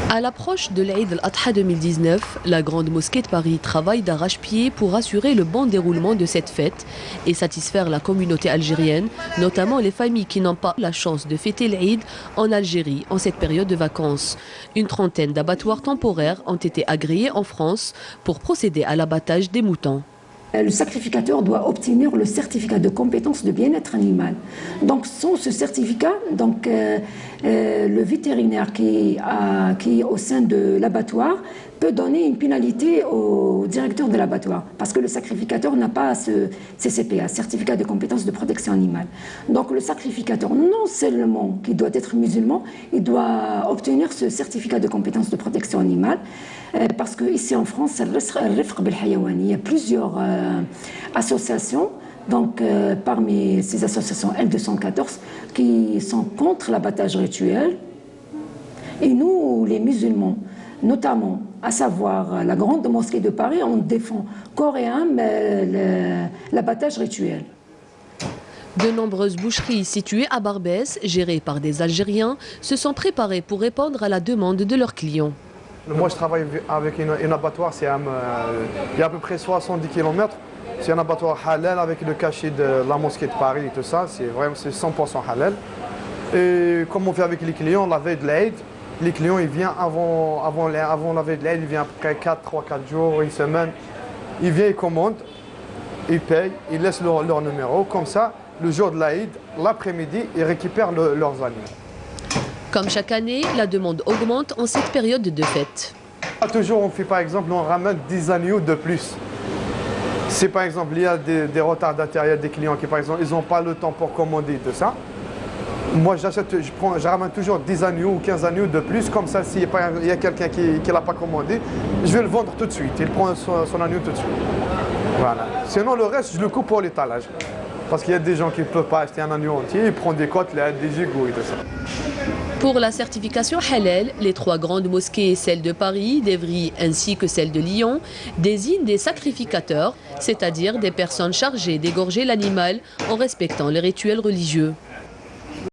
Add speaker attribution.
Speaker 1: À l'approche de l'Aïd al-Adha 2019, la Grande Mosquée de Paris travaille d'arrache-pied pour assurer le bon déroulement de cette fête et satisfaire la communauté algérienne, notamment les familles qui n'ont pas la chance de fêter l'Aïd en Algérie en cette période de vacances. Une trentaine d'abattoirs temporaires ont été agréés en France pour procéder à l'abattage des moutons.
Speaker 2: Le sacrificateur doit obtenir le certificat de compétence de bien-être animal. Donc sans ce certificat, le vétérinaire qui est au sein de l'abattoir peut donner une pénalité au directeur de l'abattoir parce que le sacrificateur n'a pas ce CCPA, certificat de compétence de protection animale. Donc le sacrificateur, non seulement qu'il doit être musulman, il doit obtenir ce certificat de compétence de protection animale parce qu'ici en France, il y a plusieurs associations. Donc, parmi ces associations L214 qui sont contre l'abattage rituel. Et nous, les musulmans, notamment, à savoir la Grande Mosquée de Paris, on défend corps et âme l'abattage rituel.
Speaker 1: De nombreuses boucheries situées à Barbès, gérées par des Algériens, se sont préparées pour répondre à la demande de leurs clients.
Speaker 3: Moi, je travaille avec un abattoir, il y a à peu près 70 km. C'est un abattoir halal avec le cachet de la mosquée de Paris et tout ça. C'est vraiment 100% halal. Et comme on fait avec les clients, la veille de l'Aïd, les clients ils viennent avant la veille de l'Aïd, ils viennent à peu près 3-4 jours, une semaine. Ils viennent, ils commandent, ils payent, ils laissent leur numéro. Comme ça, le jour de l'Aïd, l'après-midi, ils récupèrent leurs animaux.
Speaker 1: Comme chaque année, la demande augmente en cette période de fête.
Speaker 3: Toujours, on fait par exemple, on ramène 10 agneaux de plus. Si par exemple, il y a des retardataires, il y a des clients qui par exemple, ils n'ont pas le temps pour commander tout ça. Moi, je ramène toujours 10 agneaux ou 15 agneaux de plus. Comme ça, s'il y a quelqu'un qui ne l'a pas commandé, je vais le vendre tout de suite. Il prend son agneau tout de suite. Voilà. Sinon, le reste, je le coupe pour l'étalage. Parce qu'il y a des gens qui ne peuvent pas acheter un agneau entier, ils prennent des côtelettes, des gigots et tout ça.
Speaker 1: Pour la certification halal, les 3 grandes mosquées, celle de Paris, d'Evry ainsi que celle de Lyon, désignent des sacrificateurs, c'est-à-dire des personnes chargées d'égorger l'animal en respectant les rituels religieux.